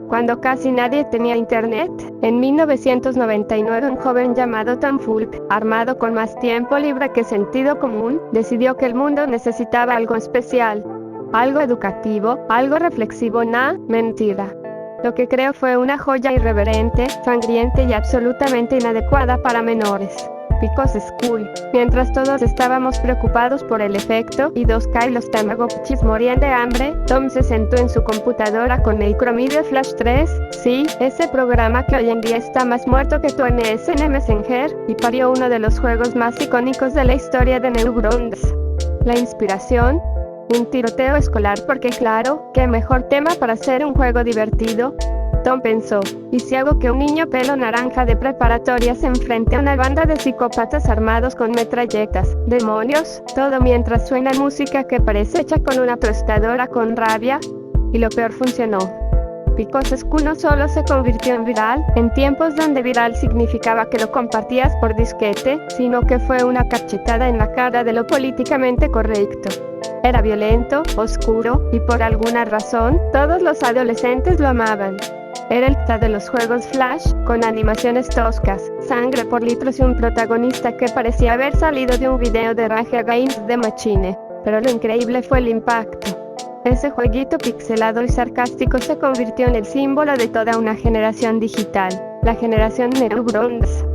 Cuando casi nadie tenía internet, en 1999 un joven llamado Tom Fulp, armado con más tiempo libre que sentido común, decidió que el mundo necesitaba algo especial. Algo educativo, algo reflexivo. Mentira. Lo que creó fue una joya irreverente, sangrienta y absolutamente inadecuada para menores. Picos School. Mientras todos estábamos preocupados por el efecto, y 2K y los Tamagotchis morían de hambre, Tom se sentó en su computadora con Micromedia Flash 3, sí, ese programa que hoy en día está más muerto que tu MSN Messenger, y parió uno de los juegos más icónicos de la historia de Newgrounds. La inspiración: un tiroteo escolar, porque claro, qué mejor tema para hacer un juego divertido. Tom pensó, ¿y si hago que un niño pelo naranja de preparatoria se enfrente a una banda de psicópatas armados con metralletas? ¡Demonios! Todo mientras suena música que parece hecha con una tostadora con rabia. Y lo peor funcionó. Picos School no solo se convirtió en viral, en tiempos donde viral significaba que lo compartías por disquete, sino que fue una cachetada en la cara de lo políticamente correcto. Era violento, oscuro, y por alguna razón, todos los adolescentes lo amaban. Era el T de los juegos Flash, con animaciones toscas, sangre por litros y un protagonista que parecía haber salido de un video de Rage Against the Machine. Pero lo increíble fue el impacto. Ese jueguito pixelado y sarcástico se convirtió en el símbolo de toda una generación digital, la generación Newgrounds.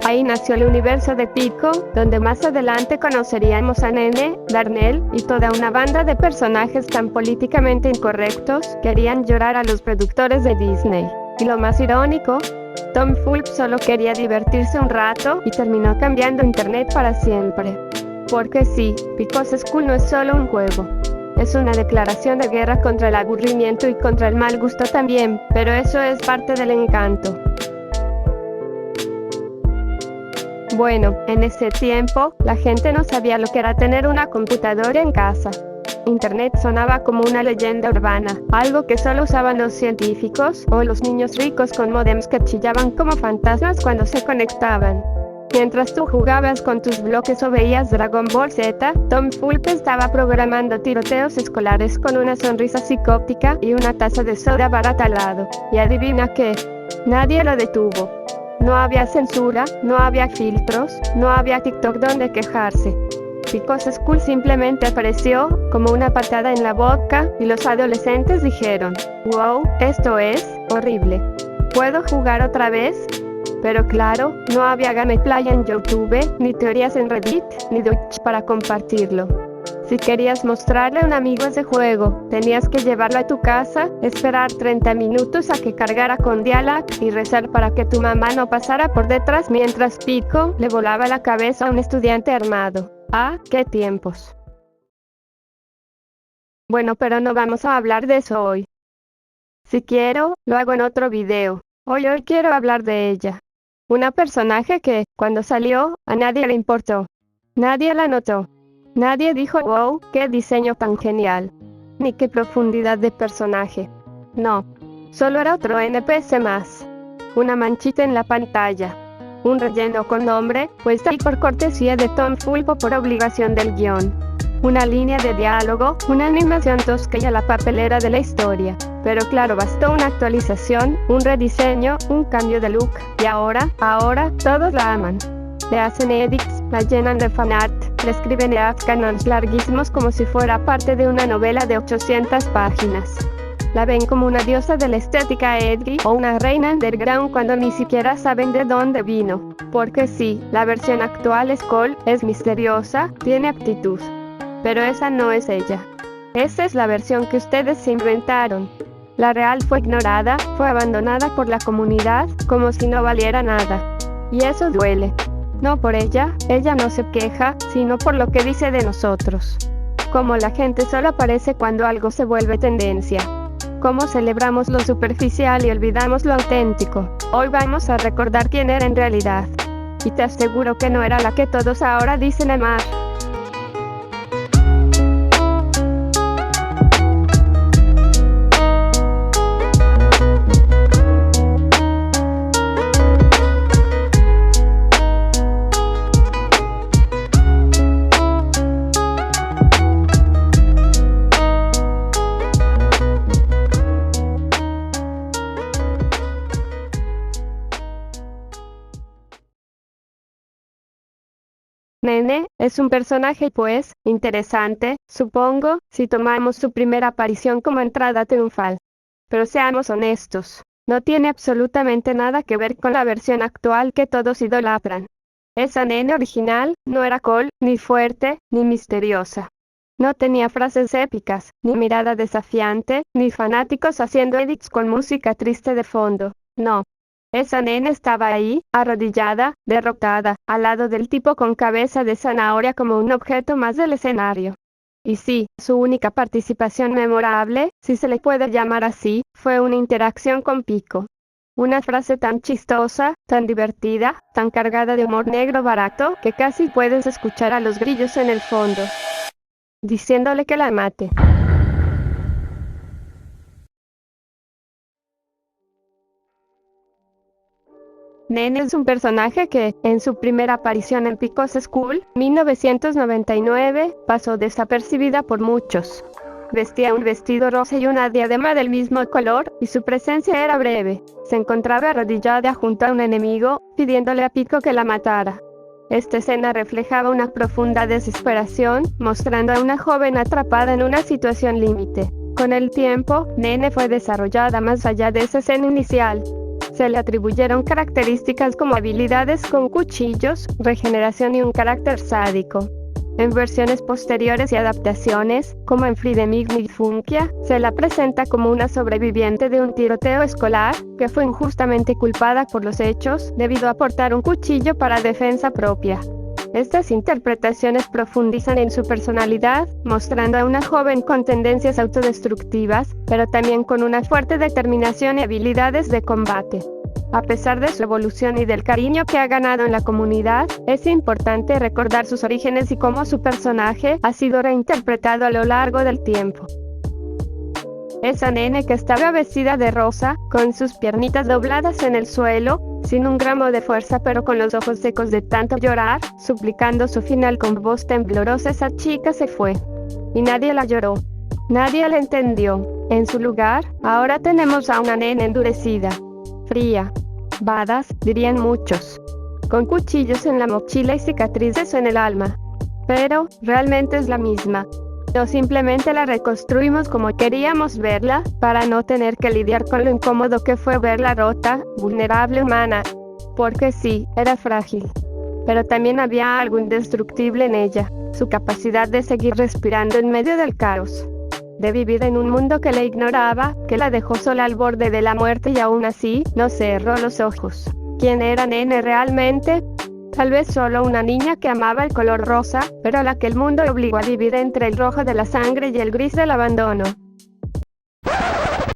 Ahí nació el universo de Pico, donde más adelante conoceríamos a Nene, Darnell, y toda una banda de personajes tan políticamente incorrectos, que harían llorar a los productores de Disney. Y lo más irónico, Tom Fulp solo quería divertirse un rato, y terminó cambiando internet para siempre. Porque sí, Picos School no es solo un juego. Es una declaración de guerra contra el aburrimiento y contra el mal gusto también, pero eso es parte del encanto. Bueno, en ese tiempo, la gente no sabía lo que era tener una computadora en casa. Internet sonaba como una leyenda urbana, algo que solo usaban los científicos o los niños ricos con módems que chillaban como fantasmas cuando se conectaban. Mientras tú jugabas con tus bloques o veías Dragon Ball Z, Tom Fulp estaba programando tiroteos escolares con una sonrisa psicóptica y una taza de soda barata al lado. Y adivina qué, nadie lo detuvo. No había censura, no había filtros, no había TikTok donde quejarse. Picos School simplemente apareció como una patada en la boca y los adolescentes dijeron, wow, esto es horrible. ¿Puedo jugar otra vez? Pero claro, no había gameplay en YouTube, ni teorías en Reddit, ni Twitch para compartirlo. Si querías mostrarle a un amigo ese juego, tenías que llevarlo a tu casa, esperar 30 minutos a que cargara con dial-up y rezar para que tu mamá no pasara por detrás mientras Pico le volaba la cabeza a un estudiante armado. ¡Ah, qué tiempos! Bueno, pero no vamos a hablar de eso hoy. Si quiero, lo hago en otro video. Hoy quiero hablar de ella. Una personaje que, cuando salió, a nadie le importó. Nadie la notó. Nadie dijo, wow, qué diseño tan genial. Ni qué profundidad de personaje. No. Solo era otro NPC más. Una manchita en la pantalla. Un relleno con nombre, puesta ahí por cortesía de Tom Fulp o por obligación del guión. Una línea de diálogo, una animación tosca y a la papelera de la historia. Pero claro, bastó una actualización, un rediseño, un cambio de look, y ahora, todos la aman. Le hacen edits, la llenan de fanart, le escriben canons larguísimos como si fuera parte de una novela de 800 páginas. La ven como una diosa de la estética edgy o una reina underground cuando ni siquiera saben de dónde vino. Porque sí, la versión actual es cool, es misteriosa, tiene actitud. Pero esa no es ella. Esa es la versión que ustedes se inventaron. La real fue ignorada, fue abandonada por la comunidad, como si no valiera nada. Y eso duele. No por ella no se queja, sino por lo que dice de nosotros. Como la gente solo aparece cuando algo se vuelve tendencia. Cómo celebramos lo superficial y olvidamos lo auténtico. Hoy vamos a recordar quién era en realidad. Y te aseguro que no era la que todos ahora dicen amar. Nene es un personaje pues, interesante, supongo, si tomamos su primera aparición como entrada triunfal. Pero seamos honestos, no tiene absolutamente nada que ver con la versión actual que todos idolatran. Esa Nene original no era cool, ni fuerte, ni misteriosa. No tenía frases épicas, ni mirada desafiante, ni fanáticos haciendo edits con música triste de fondo. No. Esa Nene estaba ahí, arrodillada, derrotada, al lado del tipo con cabeza de zanahoria como un objeto más del escenario. Y sí, su única participación memorable, si se le puede llamar así, fue una interacción con Pico. Una frase tan chistosa, tan divertida, tan cargada de humor negro barato, que casi puedes escuchar a los grillos en el fondo, diciéndole que la mate. Nene es un personaje que, en su primera aparición en Pico's School, 1999, pasó desapercibida por muchos. Vestía un vestido rosa y una diadema del mismo color, y su presencia era breve. Se encontraba arrodillada junto a un enemigo, pidiéndole a Pico que la matara. Esta escena reflejaba una profunda desesperación, mostrando a una joven atrapada en una situación límite. Con el tiempo, Nene fue desarrollada más allá de esa escena inicial. Se le atribuyeron características como habilidades con cuchillos, regeneración y un carácter sádico. En versiones posteriores y adaptaciones, como en Freedom Igni Funkia, se la presenta como una sobreviviente de un tiroteo escolar, que fue injustamente culpada por los hechos, debido a portar un cuchillo para defensa propia. Estas interpretaciones profundizan en su personalidad, mostrando a una joven con tendencias autodestructivas, pero también con una fuerte determinación y habilidades de combate. A pesar de su evolución y del cariño que ha ganado en la comunidad, es importante recordar sus orígenes y cómo su personaje ha sido reinterpretado a lo largo del tiempo. Esa Nene que estaba vestida de rosa, con sus piernitas dobladas en el suelo, sin un gramo de fuerza pero con los ojos secos de tanto llorar, suplicando su final con voz temblorosa, esa chica se fue. Y nadie la lloró. Nadie la entendió. En su lugar, ahora tenemos a una Nene endurecida, fría, badass, dirían muchos, con cuchillos en la mochila y cicatrices en el alma. Pero, realmente es la misma. O simplemente la reconstruimos como queríamos verla, para no tener que lidiar con lo incómodo que fue verla rota, vulnerable humana. Porque sí, era frágil. Pero también había algo indestructible en ella, su capacidad de seguir respirando en medio del caos. De vivir en un mundo que la ignoraba, que la dejó sola al borde de la muerte y aún así, no cerró los ojos. ¿Quién era Nene realmente? Tal vez solo una niña que amaba el color rosa, pero a la que el mundo obligó a vivir entre el rojo de la sangre y el gris del abandono.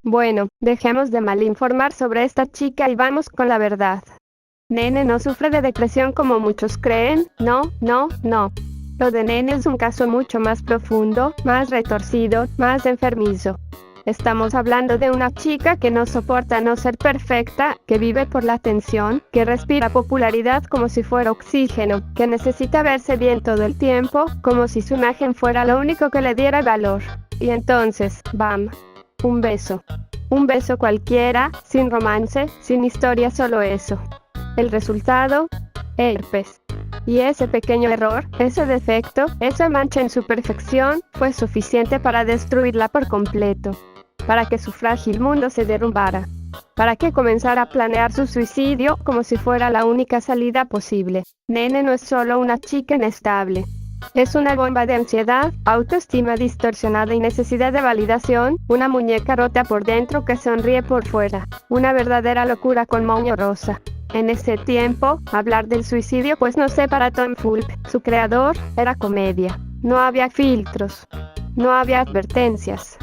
Bueno, dejemos de malinformar sobre esta chica y vamos con la verdad. Nene no sufre de depresión como muchos creen, no. Lo de Nene es un caso mucho más profundo, más retorcido, más enfermizo. Estamos hablando de una chica que no soporta no ser perfecta, que vive por la atención, que respira popularidad como si fuera oxígeno, que necesita verse bien todo el tiempo, como si su imagen fuera lo único que le diera valor. Y entonces, ¡bam! Un beso. Un beso cualquiera, sin romance, sin historia, solo eso. El resultado, herpes. Y ese pequeño error, ese defecto, esa mancha en su perfección, fue suficiente para destruirla por completo. Para que su frágil mundo se derrumbara. Para que comenzara a planear su suicidio como si fuera la única salida posible. Nene no es solo una chica inestable. Es una bomba de ansiedad, autoestima distorsionada y necesidad de validación, una muñeca rota por dentro que sonríe por fuera. Una verdadera locura con moño rosa. En ese tiempo, hablar del suicidio pues no sé, para Tom Fulp, su creador, era comedia. No había filtros. No había advertencias.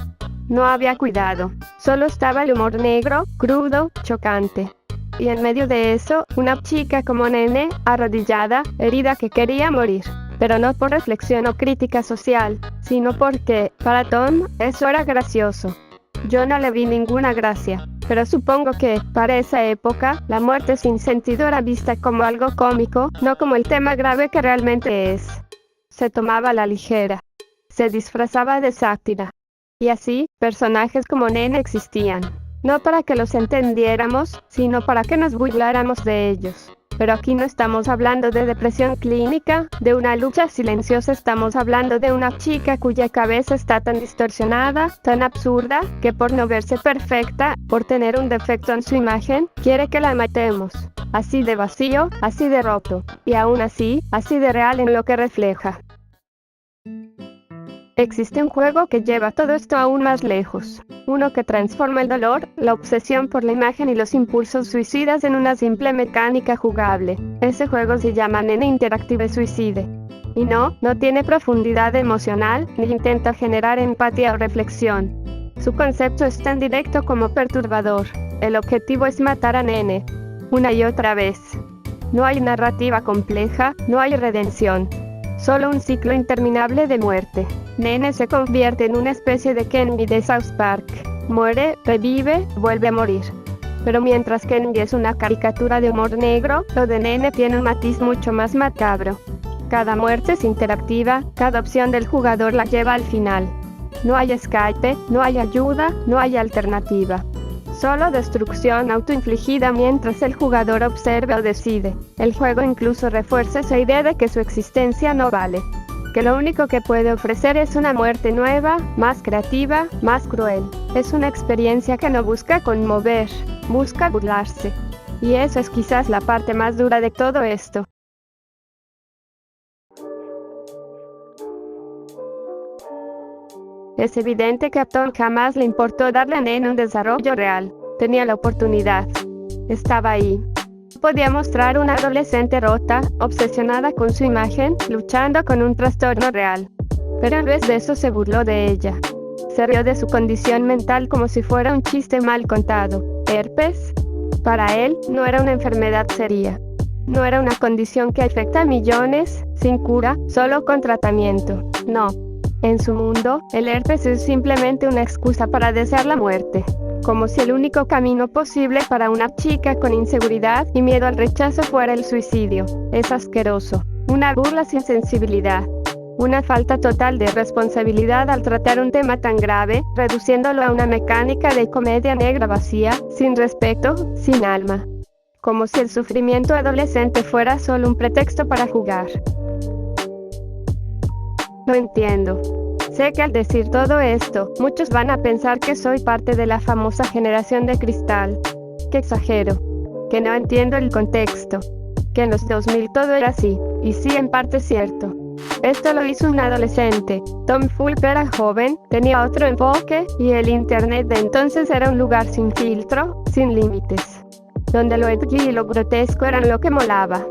No había cuidado. Solo estaba el humor negro, crudo, chocante. Y en medio de eso, una chica como Nene, arrodillada, herida que quería morir. Pero no por reflexión o crítica social, sino porque, para Tom, eso era gracioso. Yo no le vi ninguna gracia, pero supongo que, para esa época, la muerte sin sentido era vista como algo cómico, no como el tema grave que realmente es. Se tomaba a la ligera. Se disfrazaba de sátira. Y así, personajes como Nene existían. No para que los entendiéramos, sino para que nos burláramos de ellos. Pero aquí no estamos hablando de depresión clínica, de una lucha silenciosa, estamos hablando de una chica cuya cabeza está tan distorsionada, tan absurda, que por no verse perfecta, por tener un defecto en su imagen, quiere que la matemos. Así de vacío, así de roto, y aún así, así de real en lo que refleja. Existe un juego que lleva todo esto aún más lejos. Uno que transforma el dolor, la obsesión por la imagen y los impulsos suicidas en una simple mecánica jugable. Ese juego se llama Nene Interactive Suicide. Y no tiene profundidad emocional, ni intenta generar empatía o reflexión. Su concepto es tan directo como perturbador. El objetivo es matar a Nene. Una y otra vez. No hay narrativa compleja, no hay redención. Solo un ciclo interminable de muerte. Nene se convierte en una especie de Kenny de South Park. Muere, revive, vuelve a morir. Pero mientras Kenny es una caricatura de humor negro, lo de Nene tiene un matiz mucho más macabro. Cada muerte es interactiva, cada opción del jugador la lleva al final. No hay escape, no hay ayuda, no hay alternativa. Solo destrucción autoinfligida mientras el jugador observa o decide. El juego incluso refuerza esa idea de que su existencia no vale. Que lo único que puede ofrecer es una muerte nueva, más creativa, más cruel. Es una experiencia que no busca conmover, busca burlarse. Y eso es quizás la parte más dura de todo esto. Es evidente que a Tom jamás le importó darle a Nene un desarrollo real. Tenía la oportunidad. Estaba ahí. Podía mostrar una adolescente rota, obsesionada con su imagen, luchando con un trastorno real. Pero en vez de eso se burló de ella. Se rió de su condición mental como si fuera un chiste mal contado. ¿Herpes? Para él, no era una enfermedad seria. No era una condición que afecta a millones, sin cura, solo con tratamiento. No. En su mundo, el herpes es simplemente una excusa para desear la muerte. Como si el único camino posible para una chica con inseguridad y miedo al rechazo fuera el suicidio. Es asqueroso. Una burla sin sensibilidad. Una falta total de responsabilidad al tratar un tema tan grave, reduciéndolo a una mecánica de comedia negra vacía, sin respeto, sin alma. Como si el sufrimiento adolescente fuera solo un pretexto para jugar. Lo entiendo. Sé que al decir todo esto, muchos van a pensar que soy parte de la famosa generación de cristal. Que exagero. Que no entiendo el contexto. Que en los 2000 todo era así. Y sí, en parte cierto. Esto lo hizo un adolescente. Tom Fulp era joven, tenía otro enfoque, y el internet de entonces era un lugar sin filtro, sin límites. Donde lo edgy y lo grotesco eran lo que molaba.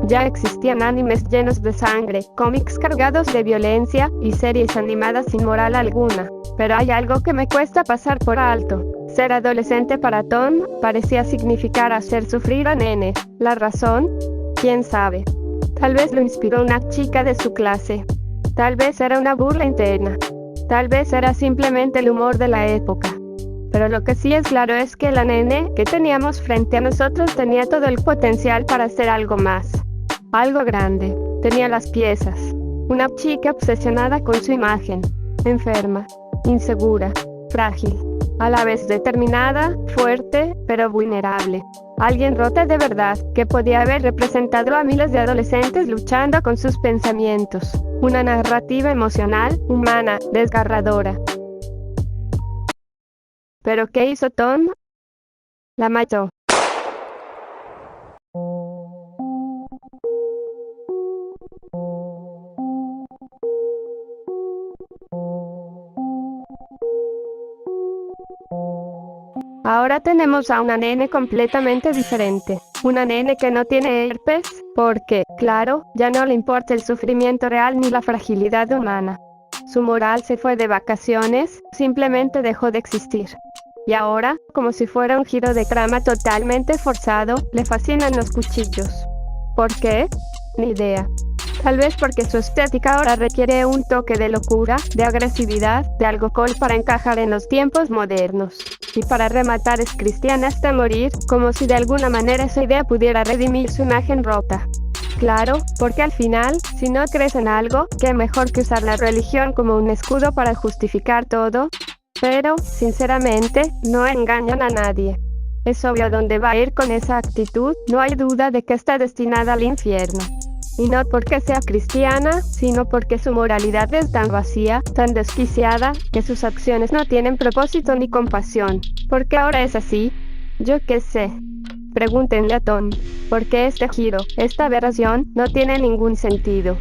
Ya existían animes llenos de sangre, cómics cargados de violencia, y series animadas sin moral alguna. Pero hay algo que me cuesta pasar por alto. Ser adolescente para Tom parecía significar hacer sufrir a Nene. ¿La razón? ¿Quién sabe? Tal vez lo inspiró una chica de su clase. Tal vez era una burla interna. Tal vez era simplemente el humor de la época. Pero lo que sí es claro es que la Nene que teníamos frente a nosotros tenía todo el potencial para hacer algo más. Algo grande. Tenía las piezas. Una chica obsesionada con su imagen. Enferma. Insegura. Frágil. A la vez determinada, fuerte, pero vulnerable. Alguien rota de verdad, que podía haber representado a miles de adolescentes luchando con sus pensamientos. Una narrativa emocional, humana, desgarradora. ¿Pero qué hizo Tom? La mató. Ahora tenemos a una Nene completamente diferente. Una Nene que no tiene herpes, porque, claro, ya no le importa el sufrimiento real ni la fragilidad humana. Su moral se fue de vacaciones, simplemente dejó de existir. Y ahora, como si fuera un giro de trama totalmente forzado, le fascinan los cuchillos. ¿Por qué? Ni idea. Tal vez porque su estética ahora requiere un toque de locura, de agresividad, de algo cool para encajar en los tiempos modernos. Y para rematar es cristiana hasta morir, como si de alguna manera esa idea pudiera redimir su imagen rota. Claro, porque al final, si no crees en algo, qué mejor que usar la religión como un escudo para justificar todo. Pero, sinceramente, no engañan a nadie. Es obvio dónde va a ir con esa actitud, no hay duda de que está destinada al infierno. Y no porque sea cristiana, sino porque su moralidad es tan vacía, tan desquiciada, que sus acciones no tienen propósito ni compasión. ¿Por qué ahora es así? Yo qué sé. Pregúntenle a Tom. ¿Por qué este giro, esta aberración, no tiene ningún sentido?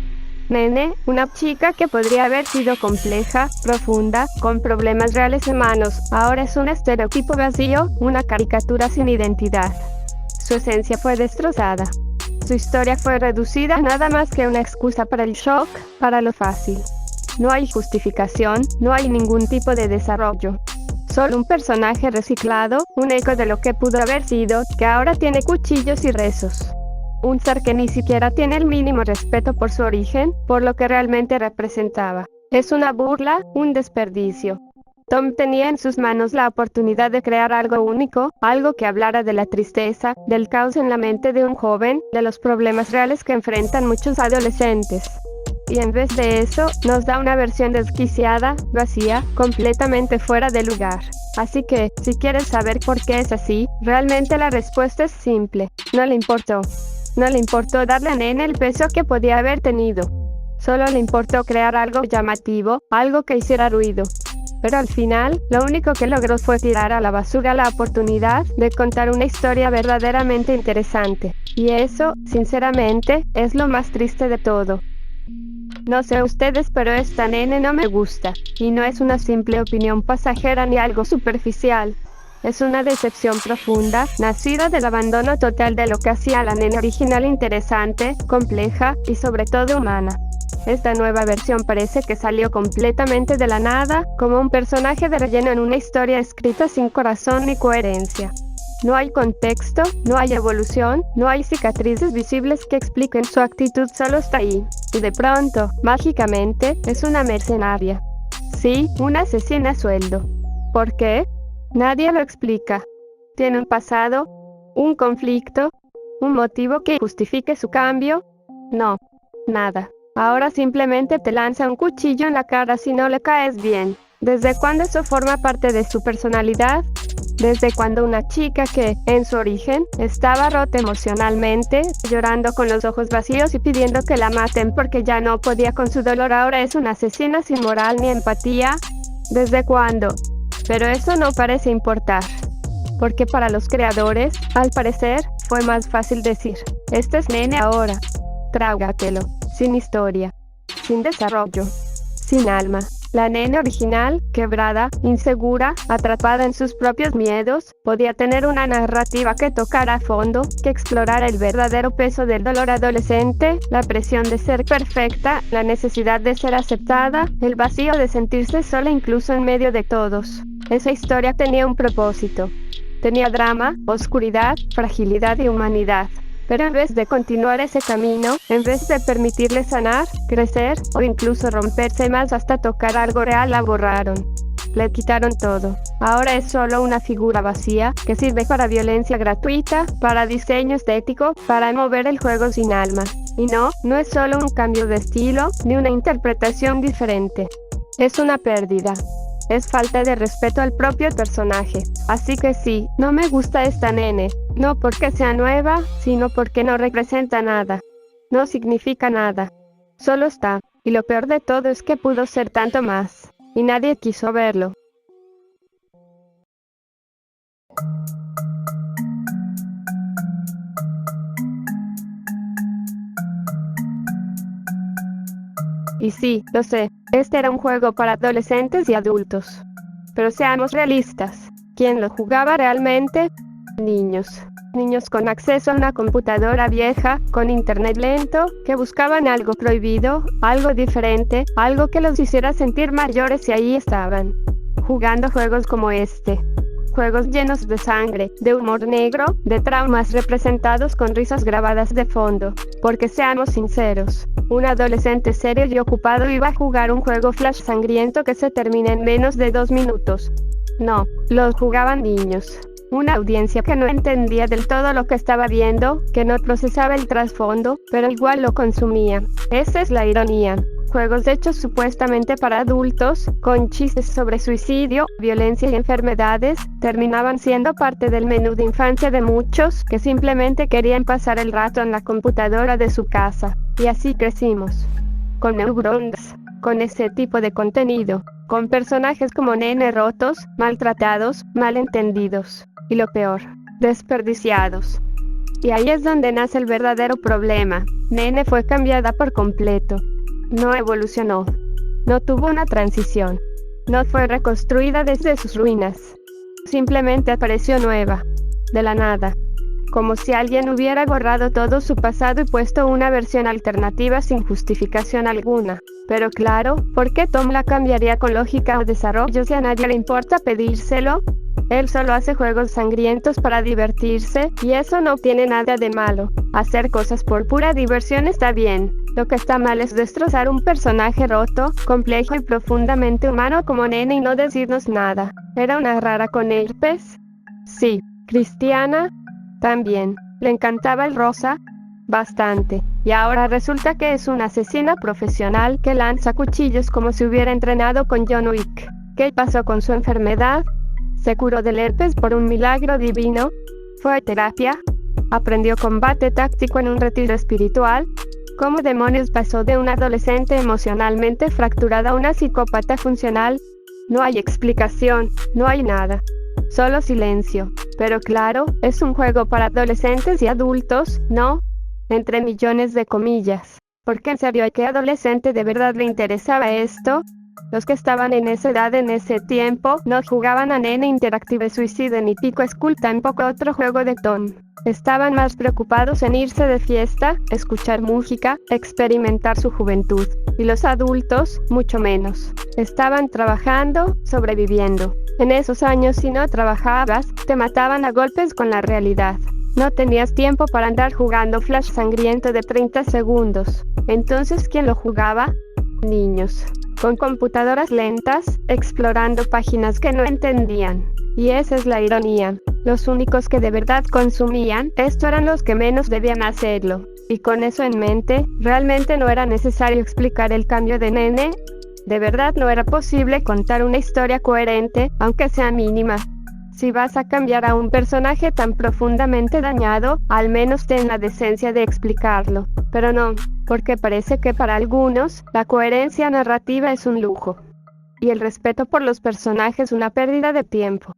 Nene, una chica que podría haber sido compleja, profunda, con problemas reales humanos, ahora es un estereotipo vacío, una caricatura sin identidad. Su esencia fue destrozada. Su historia fue reducida a nada más que una excusa para el shock, para lo fácil. No hay justificación, no hay ningún tipo de desarrollo. Solo un personaje reciclado, un eco de lo que pudo haber sido, que ahora tiene cuchillos y rezos. Un ser que ni siquiera tiene el mínimo respeto por su origen, por lo que realmente representaba. Es una burla, un desperdicio. Tom tenía en sus manos la oportunidad de crear algo único, algo que hablara de la tristeza, del caos en la mente de un joven, de los problemas reales que enfrentan muchos adolescentes. Y en vez de eso, nos da una versión desquiciada, vacía, completamente fuera de lugar. Así que, si quieres saber por qué es así, realmente la respuesta es simple. No le importó. No le importó darle a Nene el peso que podía haber tenido. Solo le importó crear algo llamativo, algo que hiciera ruido. Pero al final, lo único que logró fue tirar a la basura la oportunidad de contar una historia verdaderamente interesante. Y eso, sinceramente, es lo más triste de todo. No sé ustedes, pero esta Nene no me gusta. Y no es una simple opinión pasajera ni algo superficial. Es una decepción profunda, nacida del abandono total de lo que hacía la Nene original interesante, compleja y sobre todo humana. Esta nueva versión parece que salió completamente de la nada, como un personaje de relleno en una historia escrita sin corazón ni coherencia. No hay contexto, no hay evolución, no hay cicatrices visibles que expliquen su actitud, solo está ahí. Y de pronto, mágicamente, es una mercenaria. Sí, una asesina a sueldo. ¿Por qué? Nadie lo explica. ¿Tiene un pasado? ¿Un conflicto? ¿Un motivo que justifique su cambio? No. Nada. Ahora simplemente te lanza un cuchillo en la cara si no le caes bien. ¿Desde cuándo eso forma parte de su personalidad? ¿Desde cuando una chica que, en su origen, estaba rota emocionalmente, llorando con los ojos vacíos y pidiendo que la maten porque ya no podía con su dolor, ahora es una asesina sin moral ni empatía? ¿Desde cuándo? Pero eso no parece importar. Porque para los creadores, al parecer, fue más fácil decir, este es Nene ahora. Trágatelo. Sin historia, sin desarrollo, sin alma. La Nene original, quebrada, insegura, atrapada en sus propios miedos, podía tener una narrativa que tocara a fondo, que explorara el verdadero peso del dolor adolescente, la presión de ser perfecta, la necesidad de ser aceptada, el vacío de sentirse sola incluso en medio de todos. Esa historia tenía un propósito. Tenía drama, oscuridad, fragilidad y humanidad. Pero en vez de continuar ese camino, en vez de permitirle sanar, crecer, o incluso romperse más hasta tocar algo real, la borraron. Le quitaron todo. Ahora es solo una figura vacía, que sirve para violencia gratuita, para diseño estético, para mover el juego sin alma. Y no es solo un cambio de estilo, ni una interpretación diferente. Es una pérdida. Es falta de respeto al propio personaje. Así que sí, no me gusta esta Nene. No porque sea nueva, sino porque no representa nada. No significa nada. Solo está. Y lo peor de todo es que pudo ser tanto más. Y nadie quiso verlo. Y sí, lo sé, este era un juego para adolescentes y adultos. Pero seamos realistas, ¿quién lo jugaba realmente? Niños. Niños con acceso a una computadora vieja, con internet lento, que buscaban algo prohibido, algo diferente, algo que los hiciera sentir mayores y ahí estaban, jugando juegos como este. Juegos llenos de sangre, de humor negro, de traumas representados con risas grabadas de fondo. Porque seamos sinceros, un adolescente serio y ocupado iba a jugar un juego flash sangriento que se termina en menos de 2 minutos. No, los jugaban niños. Una audiencia que no entendía del todo lo que estaba viendo, que no procesaba el trasfondo, pero igual lo consumía. Esa es la ironía. Juegos hechos supuestamente para adultos, con chistes sobre suicidio, violencia y enfermedades, terminaban siendo parte del menú de infancia de muchos que simplemente querían pasar el rato en la computadora de su casa. Y así crecimos. Con Neurons, con ese tipo de contenido, con personajes como nene rotos, maltratados, malentendidos, y lo peor, desperdiciados. Y ahí es donde nace el verdadero problema. Nene fue cambiada por completo. No evolucionó. No tuvo una transición. No fue reconstruida desde sus ruinas. Simplemente apareció nueva. De la nada. Como si alguien hubiera borrado todo su pasado y puesto una versión alternativa sin justificación alguna. Pero claro, ¿por qué Tom la cambiaría con lógica o desarrollo si a nadie le importa pedírselo? Él solo hace juegos sangrientos para divertirse, y eso no tiene nada de malo. Hacer cosas por pura diversión está bien. Lo que está mal es destrozar un personaje roto, complejo y profundamente humano como nene y no decirnos nada. ¿Era una rara con herpes? Sí. ¿Cristiana? También. ¿Le encantaba el rosa? Bastante. Y ahora resulta que es una asesina profesional que lanza cuchillos como si hubiera entrenado con John Wick. ¿Qué pasó con su enfermedad? ¿Se curó del herpes por un milagro divino? ¿Fue a terapia? ¿Aprendió combate táctico en un retiro espiritual? ¿Cómo demonios pasó de una adolescente emocionalmente fracturada a una psicópata funcional? No hay explicación, no hay nada. Solo silencio. Pero claro, es un juego para adolescentes y adultos, ¿no? Entre millones de comillas. ¿Por qué en serio a qué adolescente de verdad le interesaba esto? Los que estaban en esa edad en ese tiempo no jugaban a Nene Interactive Suicide ni Pico School, tampoco otro juego de Tom. Estaban más preocupados en irse de fiesta, escuchar música, experimentar su juventud. Y los adultos, mucho menos. Estaban trabajando, sobreviviendo. En esos años si no trabajabas, te mataban a golpes con la realidad. No tenías tiempo para andar jugando Flash sangriento de 30 segundos. Entonces, ¿quién lo jugaba? Niños. Con computadoras lentas, explorando páginas que no entendían. Y esa es la ironía. Los únicos que de verdad consumían esto eran los que menos debían hacerlo. Y con eso en mente, realmente no era necesario explicar el cambio de Nene. De verdad no era posible contar una historia coherente, aunque sea mínima. Si vas a cambiar a un personaje tan profundamente dañado, al menos ten la decencia de explicarlo. Pero no, porque parece que para algunos, la coherencia narrativa es un lujo. Y el respeto por los personajes una pérdida de tiempo.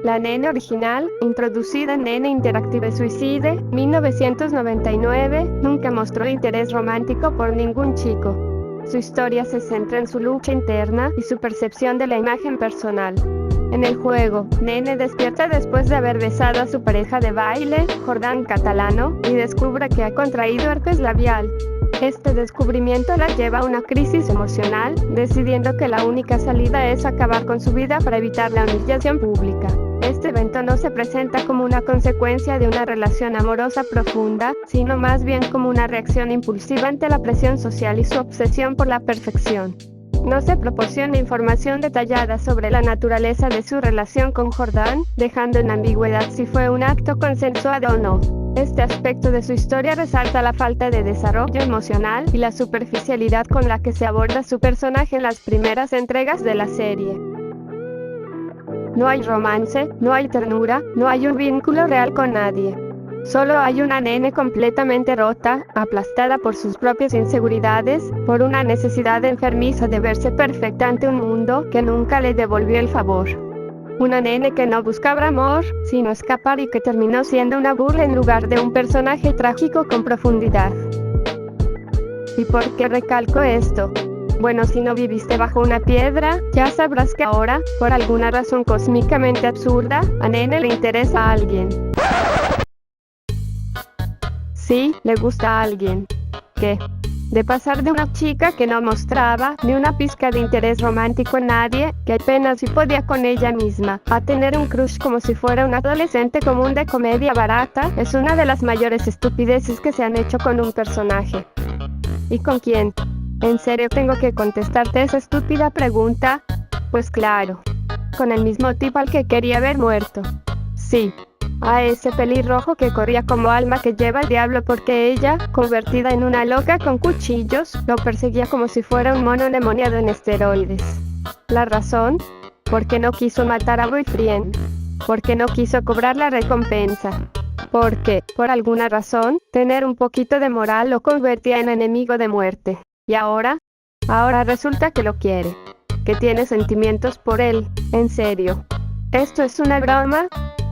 La Nene original, introducida en Nene Interactive Suicide, 1999, nunca mostró interés romántico por ningún chico. Su historia se centra en su lucha interna y su percepción de la imagen personal. En el juego, Nene despierta después de haber besado a su pareja de baile, Jordán Catalano, y descubre que ha contraído herpes labial. Este descubrimiento la lleva a una crisis emocional, decidiendo que la única salida es acabar con su vida para evitar la humillación pública. Este evento no se presenta como una consecuencia de una relación amorosa profunda, sino más bien como una reacción impulsiva ante la presión social y su obsesión por la perfección. No se proporciona información detallada sobre la naturaleza de su relación con Jordán, dejando en ambigüedad si fue un acto consensuado o no. Este aspecto de su historia resalta la falta de desarrollo emocional y la superficialidad con la que se aborda su personaje en las primeras entregas de la serie. No hay romance, no hay ternura, no hay un vínculo real con nadie. Solo hay una Nene completamente rota, aplastada por sus propias inseguridades, por una necesidad enfermiza de verse perfecta ante un mundo que nunca le devolvió el favor. Una Nene que no buscaba amor, sino escapar y que terminó siendo una burla en lugar de un personaje trágico con profundidad. ¿Y por qué recalco esto? Bueno, si no viviste bajo una piedra, ya sabrás que ahora, por alguna razón cósmicamente absurda, a Nene le interesa a alguien. Sí, le gusta a alguien. ¿Qué? De pasar de una chica que no mostraba ni una pizca de interés romántico en nadie, que apenas si podía con ella misma, a tener un crush como si fuera un adolescente común de comedia barata, es una de las mayores estupideces que se han hecho con un personaje. ¿Y con quién? ¿En serio tengo que contestarte esa estúpida pregunta? Pues claro. con el mismo tipo al que quería ver muerto. Sí, a ese pelirrojo que corría como alma que lleva el diablo porque ella, convertida en una loca con cuchillos, lo perseguía como si fuera un mono endemoniado en esteroides. ¿La razón? Porque no quiso matar a Boyfriend. Porque no quiso cobrar la recompensa. Porque, por alguna razón, tener un poquito de moral lo convertía en enemigo de muerte. Y ahora resulta que lo quiere. Que tiene sentimientos por él, en serio. ¿Esto es una broma?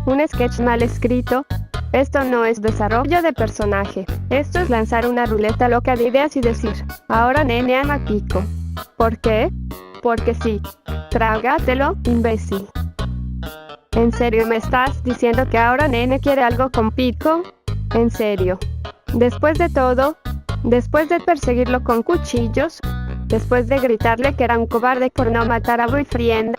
¿Un sketch mal escrito? Esto no es desarrollo de personaje. Esto es lanzar una ruleta loca de ideas y decir, ahora nene ama a Pico. ¿Por qué? Porque sí. Trágatelo, imbécil. ¿En serio me estás diciendo que ahora nene quiere algo con Pico? ¿En serio? Después de todo, después de perseguirlo con cuchillos, después de gritarle que era un cobarde por no matar a Boyfriend,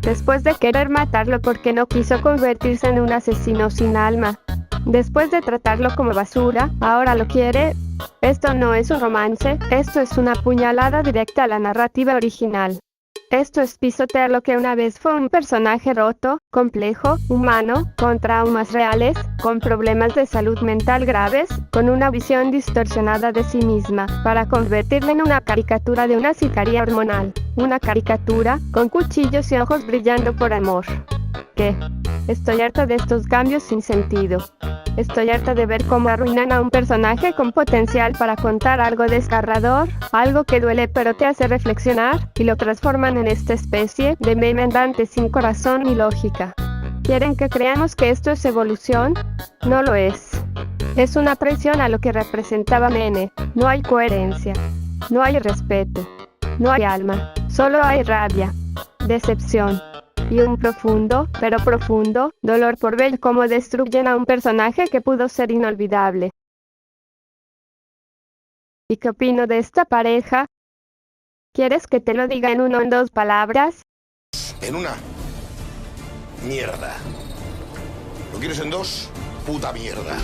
después de querer matarlo porque no quiso convertirse en un asesino sin alma, después de tratarlo como basura, ahora lo quiere. Esto no es un romance, esto es una puñalada directa a la narrativa original. Esto es pisotear lo que una vez fue un personaje roto, complejo, humano, con traumas reales, con problemas de salud mental graves, con una visión distorsionada de sí misma, para convertirla en una caricatura de una sicaria hormonal. Una caricatura, con cuchillos y ojos brillando por amor. ¿Qué? Estoy harta de estos cambios sin sentido. Estoy harta de ver cómo arruinan a un personaje con potencial para contar algo desgarrador, algo que duele pero te hace reflexionar, y lo transforman en esta especie de meme andante sin corazón ni lógica. ¿Quieren que creamos que esto es evolución? No lo es. Es una presión a lo que representaba Nene. No hay coherencia. No hay respeto. No hay alma. Solo hay rabia. Decepción. Y un profundo, pero profundo, dolor por ver cómo destruyen a un personaje que pudo ser inolvidable. ¿Y qué opino de esta pareja? ¿Quieres que te lo diga en una o en dos palabras? En una. Mierda. ¿Lo quieres en dos? Puta mierda.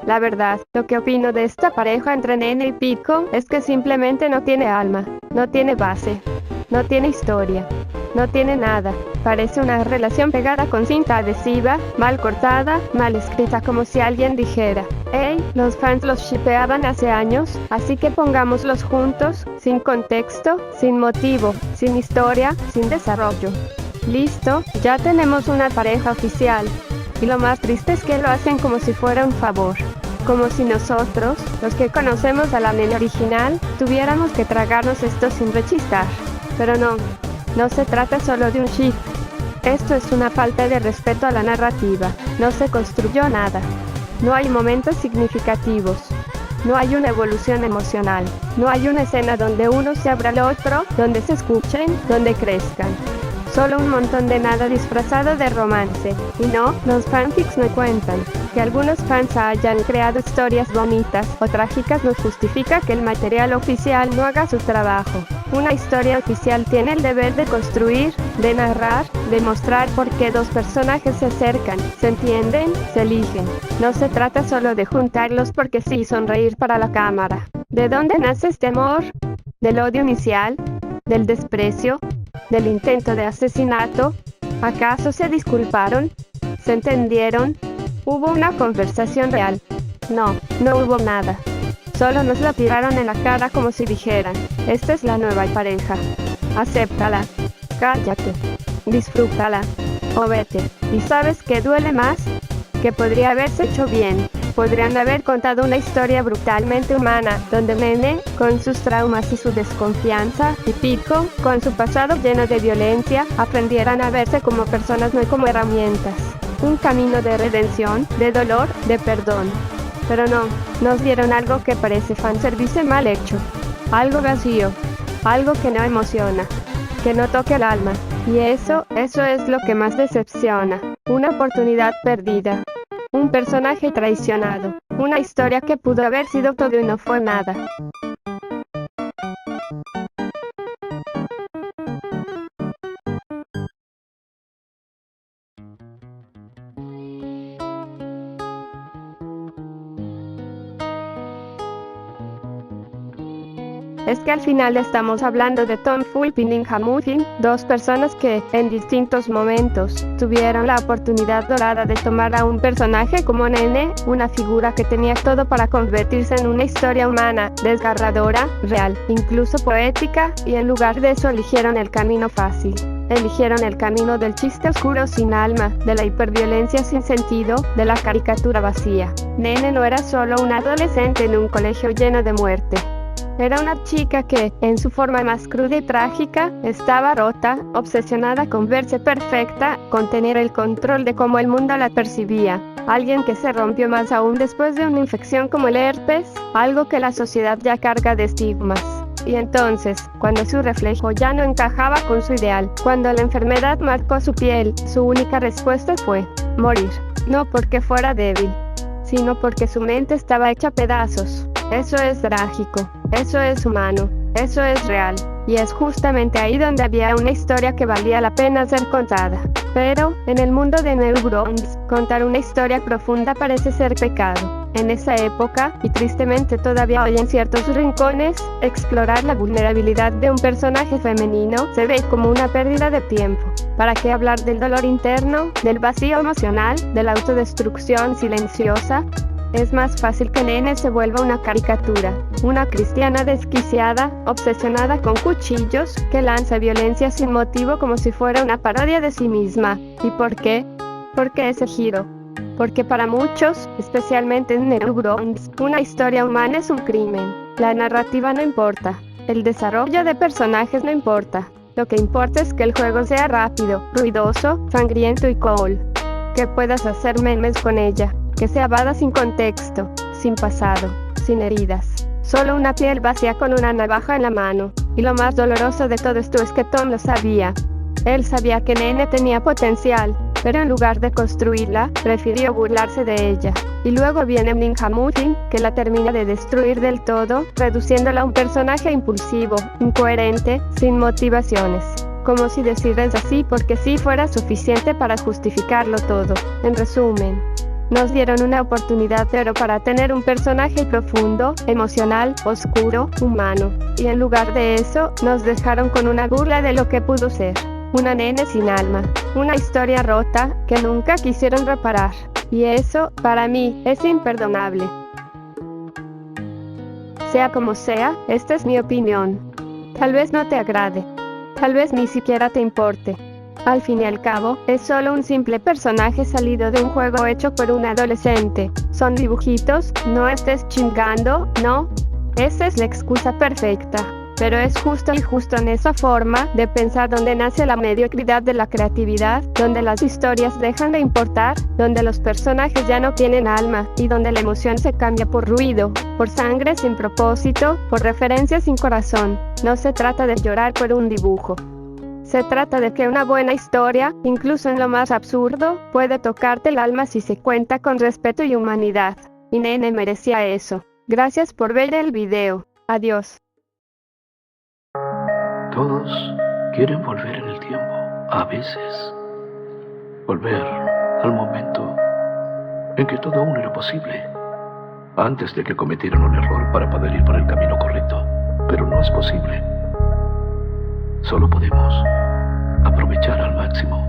La verdad, lo que opino de esta pareja entre Nene y Pico es que simplemente no tiene alma, no tiene base, no tiene historia, no tiene nada. Parece una relación pegada con cinta adhesiva, mal cortada, mal escrita, como si alguien dijera, hey, los fans los shippeaban hace años, así que pongámoslos juntos, sin contexto, sin motivo, sin historia, sin desarrollo. Listo, ya tenemos una pareja oficial. Y lo más triste es que lo hacen como si fuera un favor. Como si nosotros, los que conocemos a la Nene original, tuviéramos que tragarnos esto sin rechistar. Pero no se trata solo de un ship. Esto es una falta de respeto a la narrativa. No se construyó nada. No hay momentos significativos. No hay una evolución emocional. No hay una escena donde uno se abra al otro, donde se escuchen, donde crezcan. Solo un montón de nada disfrazado de romance. Y no, los fanfics no cuentan. Que algunos fans hayan creado historias bonitas o trágicas no justifica que el material oficial no haga su trabajo. Una historia oficial tiene el deber de construir, de narrar, de mostrar por qué dos personajes se acercan, se entienden, se eligen. No se trata solo de juntarlos porque sí y sonreír para la cámara. ¿De dónde nace este amor? ¿Del odio inicial? ¿Del desprecio? ¿Del intento de asesinato? ¿Acaso se disculparon? ¿Se entendieron? ¿Hubo una conversación real? No hubo nada. Solo nos la tiraron en la cara como si dijeran, esta es la nueva pareja. Acéptala. Cállate. Disfrútala. O vete. ¿Y sabes qué duele más? Que podría haberse hecho bien. Podrían haber contado una historia brutalmente humana, donde Nene, con sus traumas y su desconfianza, y Pico, con su pasado lleno de violencia, aprendieran a verse como personas, no como herramientas. Un camino de redención, de dolor, de perdón. Pero no, nos dieron algo que parece fanservice mal hecho. Algo vacío. Algo que no emociona. Que no toque el alma. Y eso es lo que más decepciona. Una oportunidad perdida. Un personaje traicionado. Una historia que pudo haber sido todo y no fue nada. es que al final estamos hablando de Tom Fulp y Ninja Muffin, dos personas que, en distintos momentos, tuvieron la oportunidad dorada de tomar a un personaje como Nene, una figura que tenía todo para convertirse en una historia humana, desgarradora, real, incluso poética, y en lugar de eso eligieron el camino fácil. Eligieron el camino del chiste oscuro sin alma, de la hiperviolencia sin sentido, de la caricatura vacía. Nene no era solo una adolescente en un colegio lleno de muerte. Era una chica que, en su forma más cruda y trágica, estaba rota, obsesionada con verse perfecta, con tener el control de cómo el mundo la percibía. Alguien que se rompió más aún después de una infección como el herpes, algo que la sociedad ya carga de estigmas. Y entonces, cuando su reflejo ya no encajaba con su ideal, cuando la enfermedad marcó su piel, su única respuesta fue morir. No porque fuera débil, sino porque su mente estaba hecha pedazos. Eso es trágico, eso es humano, eso es real. Y es justamente ahí donde había una historia que valía la pena ser contada. Pero, en el mundo de Newgrounds, contar una historia profunda parece ser pecado. En esa época, y tristemente todavía hoy en ciertos rincones, explorar la vulnerabilidad de un personaje femenino se ve como una pérdida de tiempo. ¿Para qué hablar del dolor interno, del vacío emocional, de la autodestrucción silenciosa? Es más fácil que Nene se vuelva una caricatura, una cristiana desquiciada, obsesionada con cuchillos, que lanza violencia sin motivo como si fuera una parodia de sí misma. ¿Y por qué? ¿Por qué ese giro? Porque para muchos, especialmente en Newgrounds, una historia humana es un crimen. La narrativa no importa. El desarrollo de personajes no importa. Lo que importa es que el juego sea rápido, ruidoso, sangriento y cool. Que puedas hacer memes con ella. Que sea vada sin contexto, sin pasado, sin heridas. Solo una piel vacía con una navaja en la mano. Y lo más doloroso de todo esto es que Tom lo sabía. Él sabía que Nene tenía potencial, pero en lugar de construirla, prefirió burlarse de ella. Y luego viene Ninja Muffin, que la termina de destruir del todo, reduciéndola a un personaje impulsivo, incoherente, sin motivaciones. Como si decirles así porque sí fuera suficiente para justificarlo todo. En resumen, nos dieron una oportunidad pero para tener un personaje profundo, emocional, oscuro, humano. Y en lugar de eso, nos dejaron con una burla de lo que pudo ser. Una nene sin alma, una historia rota que nunca quisieron reparar. Y eso, para mí, es imperdonable. Sea como sea, esta es mi opinión. Tal vez no te agrade. Tal vez ni siquiera te importe. Al fin y al cabo, es solo un simple personaje salido de un juego hecho por un adolescente. Son dibujitos, no estés chingando, ¿no? Esa es la excusa perfecta. Pero es justo en esa forma de pensar donde nace la mediocridad de la creatividad, donde las historias dejan de importar, donde los personajes ya no tienen alma, y donde la emoción se cambia por ruido, por sangre sin propósito, por referencias sin corazón. No se trata de llorar por un dibujo. Se trata de que una buena historia, incluso en lo más absurdo, puede tocarte el alma si se cuenta con respeto y humanidad. Y Nene merecía eso. Gracias por ver el video. Adiós. Todos quieren volver en el tiempo, a veces. Volver al momento en que todo aún era posible, antes de que cometieran un error para poder ir por el camino correcto. Pero no es posible. Solo podemos aprovechar al máximo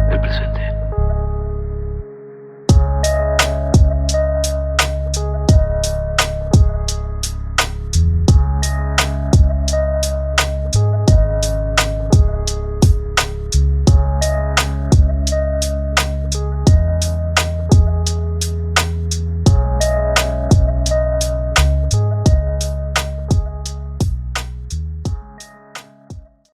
el presente.